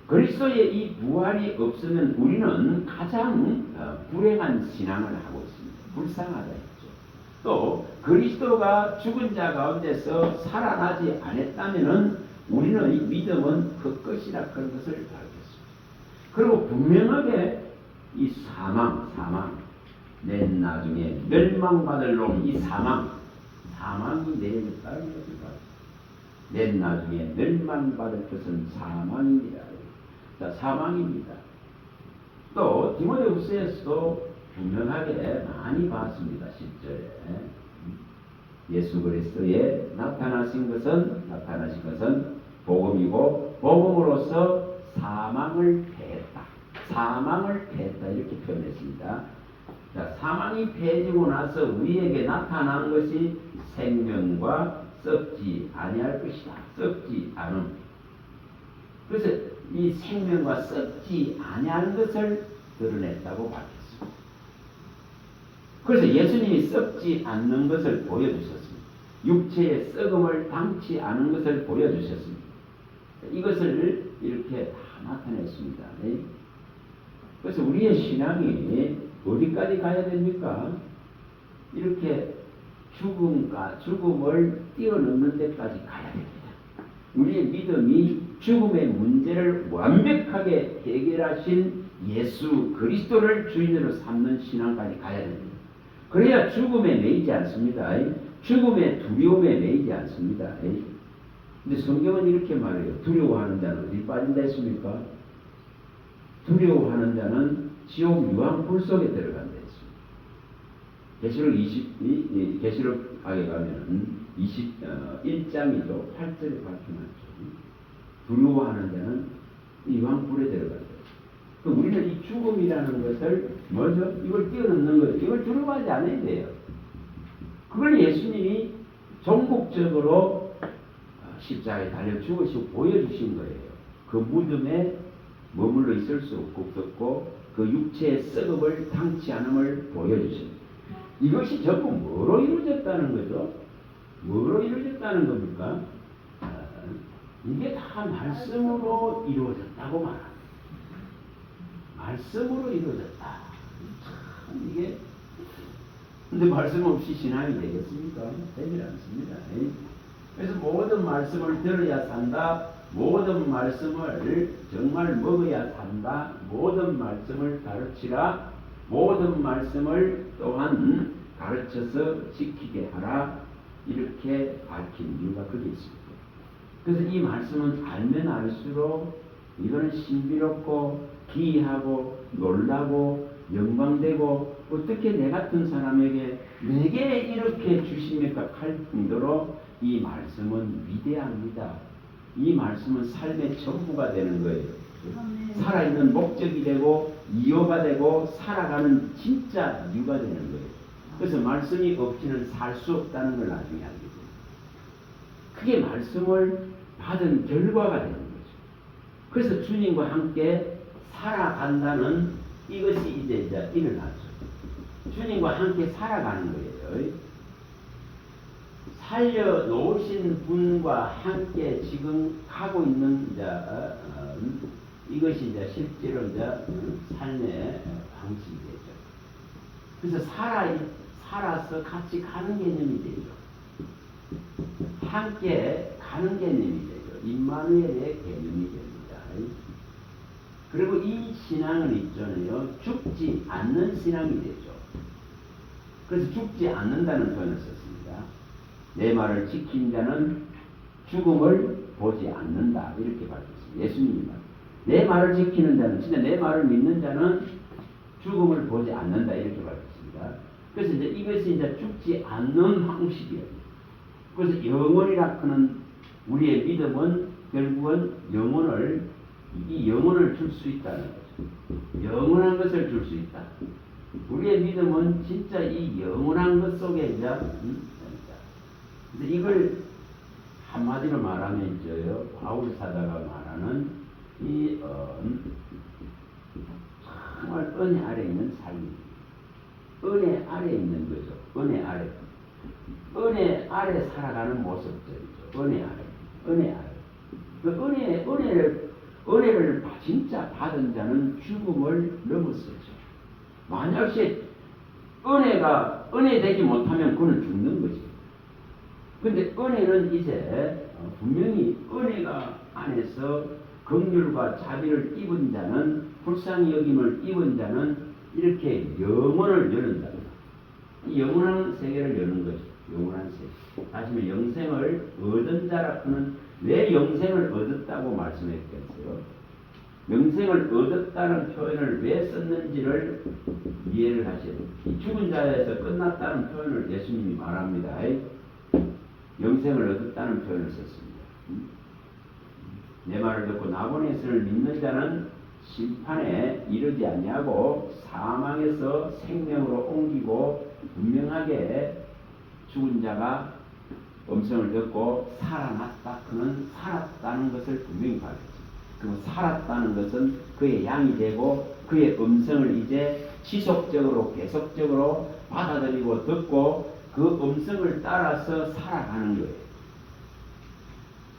그리스도의 이 부활이 없으면 우리는 가장 불행한 신앙을 하고 있습니다. 불쌍하다 했죠. 또 그리스도가 죽은 자 가운데서 살아나지 않았다면 우리는 이 믿음은 헛것이라 그런 것을 밝혔습니다. 그리고 분명하게 이 사망 맨 나중에 멸망받을 놈 이 사망이 내렸다는 것을 봤습니다. 맨 나중에 멸망받을 것은 사망이니라. 자, 사망입니다. 또 디모데후서에서도 분명하게 많이 봤습니다. 10절에 예수 그리스도에 나타나신 것은 복음이고 복음으로서 사망을 패했다 이렇게 표현했습니다. 자, 사망이 패해지고 나서 우리에게 나타난 것이 생명과 썩지 아니할 것이다. 썩지 않음. 그래서 이 생명과 썩지 아니하는 것을 드러냈다고 밝혔습니다. 그래서 예수님이 썩지 않는 것을 보여주셨습니다. 육체의 썩음을 당치 않은 것을 보여주셨습니다. 이것을 이렇게 다 나타냈습니다. 그래서 우리의 신앙이 어디까지 가야 됩니까? 이렇게 죽음을 뛰어넘는 데까지 가야 됩니다. 우리의 믿음이 죽음의 문제를 완벽하게 해결하신 예수 그리스도를 주인으로 삼는 신앙까지 가야 됩니다. 그래야 죽음에 매이지 않습니다. 죽음의 두려움에 매이지 않습니다. 근데 성경은 이렇게 말해요. 두려워하는 자는 어디 빠진다 했습니까? 두려워하는 자는 지옥 유황불 속에 들어간다 했습니다. 계시록에 가면 21장이죠. 8절에 밝혀놨죠. 두려워하는 자는 유황불에 들어간다. 우리는 이 죽음이라는 것을 먼저 이걸 뛰어넘는 거예요. 이걸 두려워하지 않아야 돼요. 그걸 예수님이 전국적으로 십자가에 달려 죽으시고 보여주신 거예요. 그 무덤에 머물러 있을 수 없었고 그 육체의 썩음을 당치 않음을 보여주십니다. 이것이 전부 뭐로 이루어졌다는 거죠? 뭐로 이루어졌다는 겁니까? 이게 다 말씀으로 이루어졌다고 말합니다. 말씀으로 이루어졌다. 참 이게 근데 말씀 없이 신앙이 되겠습니까? 되지 않습니다. 그래서 모든 말씀을 들어야 산다. 모든 말씀을 정말 먹어야 산다. 모든 말씀을 가르치라. 모든 말씀을 또한 가르쳐서 지키게 하라. 이렇게 밝힌 이유가 그게 있습니다. 그래서 이 말씀은 알면 알수록 이거는 신비롭고 기이하고 놀라고 영광되고 어떻게 내 같은 사람에게 내게 이렇게 주십니까 할 정도로 이 말씀은 위대합니다. 이 말씀은 삶의 전부가 되는 거예요. 살아있는 목적이 되고 이유가 되고 살아가는 진짜 이유가 되는 거예요. 그래서 말씀이 없이는 살 수 없다는 걸 나중에 알게 돼요. 그게 말씀을 받은 결과가 되는 거죠. 그래서 주님과 함께 살아간다는 이것이 이제 일어나죠. 주님과 함께 살아가는 거예요. 살려놓으신 분과 함께 지금 가고 있는 이것이 이제 실제로 삶의 방식이 되죠. 그래서 살아서 같이 가는 개념이 되죠. 함께 가는 개념이 되죠. 임마누엘의 개념이 됩니다. 그리고 이 신앙은 있잖아요. 죽지 않는 신앙이 되죠. 그래서 죽지 않는다는 표현을 썼습니다. 내 말을 지킨 자는 죽음을 보지 않는다. 이렇게 밝혔습니다. 예수님이 말. 내 말을 지키는 자는, 진짜 내 말을 믿는 자는 죽음을 보지 않는다. 이렇게 밝혔습니다. 그래서 이제 이것이 이제 죽지 않는 방식이에요. 그래서 영원이라 하는 우리의 믿음은 결국은 이 영혼을 줄 수 있다는 거죠. 영원한 것을 줄 수 있다. 우리의 믿음은 진짜 이 영원한 것 속에 이제 이걸 한마디로 말하면 이제요, 바울 사자가 말하는 이 정말 은혜 아래 있는 삶입니다. 은혜 아래 있는 거죠. 은혜 아래. 은혜 아래 살아가는 모습들이죠. 은혜 아래. 그 은혜를 진짜 받은 자는 죽음을 넘었었죠. 만약에 은혜 되지 못하면 그는 죽는 거지. 근데 은혜는 이제 분명히 은혜가 안에서 긍휼과 자비를 입은 자는, 불쌍히 여김을 입은 자는 이렇게 영혼을 여는다. 이 영원한 세계를 여는 거죠. 영원한 세계. 다시 말해 영생을 얻은 자라고는 왜 영생을 얻었다고 말씀했겠어요? 영생을 얻었다는 표현을 왜 썼는지를 이해를 하셔야 돼요. 이 죽은 자에서 끝났다는 표현을 예수님이 말합니다. 영생을 얻었다는 표현을 썼습니다. 내 말을 듣고 나보낸 예수를 믿는 자는 심판에 이르지 아니하고 사망에서 생명으로 옮기고, 분명하게 죽은 자가 음성을 듣고 살아났다. 그는 살았다는 것을 분명히 밝혔습니다. 그리고 살았다는 것은 그의 양이 되고 그의 음성을 이제 지속적으로 계속적으로 받아들이고 듣고 그 음성을 따라서 살아가는 거예요.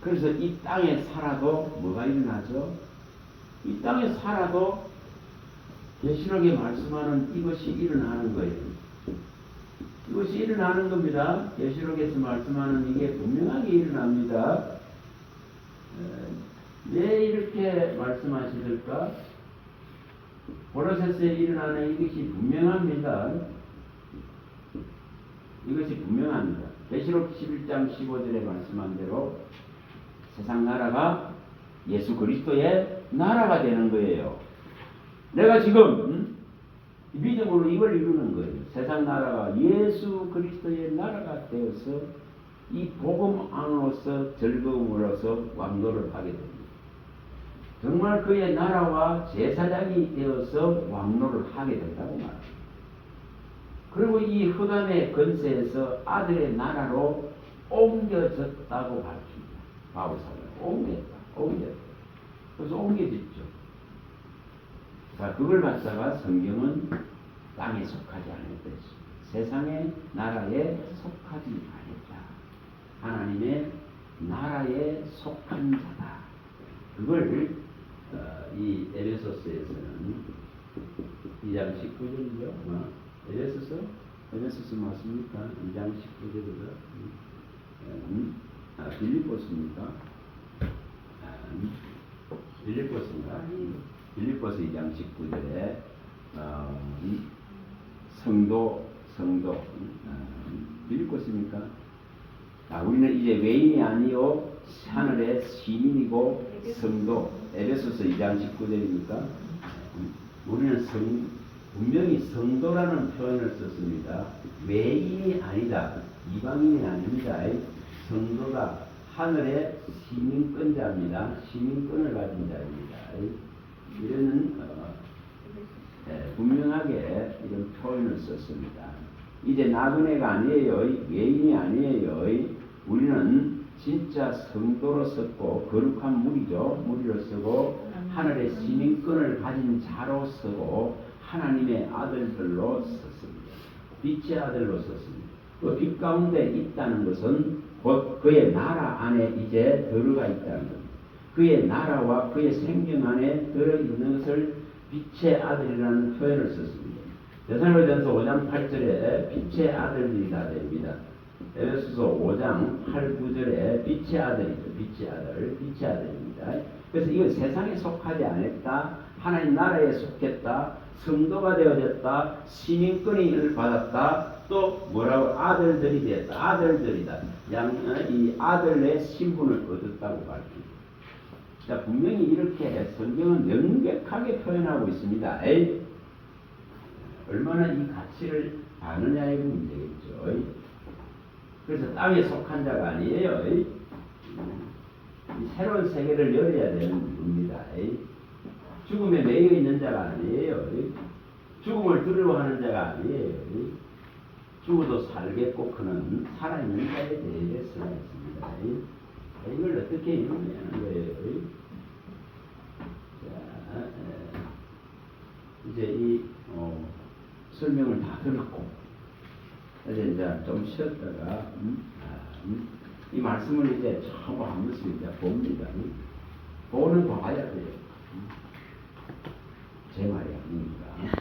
그래서 이 땅에 살아도 뭐가 일어나죠? 이 땅에 살아도 계시록에 말씀하는 이것이 일어나는 거예요. 이것이 일어나는 겁니다. 계시록에서 말씀하는 이게 분명하게 일어납니다. 왜 이렇게 말씀하시실까? 고로새서에 일어나는 이것이 분명합니다. 이것이 분명합니다. 계시록 11장 15절에 말씀한 대로 세상 나라가 예수 그리스도의 나라가 되는 거예요. 내가 지금 믿음으로 이걸 이루는 거예요. 세상 나라가 예수 그리스도의 나라가 되어서 이 복음 안으로서 즐거움으로서 왕노를 하게 됩니다. 정말 그의 나라와 제사장이 되어서 왕노를 하게 된다고 말합니다. 그리고 이 흑암의 건세에서 아들의 나라로 옮겨졌다고 밝힙니다. 바울사가 옮겼다. 그래서 옮겨졌죠. 자, 그걸 갖다가 성경은 땅에 속하지 않았다. 세상의 나라에 속하지 않았다. 하나님의 나라에 속한 자다. 그걸 이 에베소서에서는 2장 19절이죠. 에베소서 맞습니까? 2장 19절이죠. 빌립보서입니까? 빌립보서인가? 빌립보서 2장 19절에 성도 빌립보서입니까? 우리는 이제 외인이 아니요 하늘의 시민이고 성도. 에베소서 2장 19절입니까? 우리는 분명히 성도라는 표현을 썼습니다. 외인이 아니다. 이방인이 아닙니다. 성도가 하늘의 시민권자입니다. 시민권을 가진 자입니다. 이런 분명하게 이런 표현을 썼습니다. 이제 나그네가 아니에요. 외인이 아니에요. 우리는 진짜 성도로 썼고 거룩한 무리로 쓰고 하늘의 시민권을 가진 자로 쓰고 하나님의 아들들로 썼습니다. 빛의 아들로 썼습니다. 그 빛 가운데 있다는 것은 곧 그의 나라 안에 이제 들어가 있다는 겁니다. 그의 나라와 그의 생명 안에 들어있는 것을 빛의 아들이라는 표현을 썼습니다. 데살로니가전서 5장 8절에 빛의 아들들이 다 됩니다. 에베소서 5장 8, 9절에 빛의 아들이죠. 빛의 아들, 빛의 아들입니다. 그래서 이건 세상에 속하지 않았다. 하나님 나라에 속했다. 성도가 되어졌다. 시민권을 받았다. 또 뭐라고 아들들이 되었다. 아들들이다. 이 아들의 신분을 얻었다고 밝힙니다. 자, 분명히 이렇게 성경은 명백하게 표현하고 있습니다. 얼마나 이 가치를 아느냐의 문제겠죠. 그래서 땅에 속한 자가 아니에요. 이 새로운 세계를 열어야 되는 겁니다. 죽음에 매여 있는 자가 아니에요. 죽음을 두려워하는 자가 아니에요. 죽어도 살겠고 그는 살아있는 자에 대해 쓰여있습니다. 이걸 어떻게 이루냐는 거예요. 자, 이제 이 설명을 다 들었고 이제 좀 쉬었다가 이 말씀을 이제 전부 한 번씩 이제 봅니다. 보는 봐야 돼요. 제 말이 아닙니다.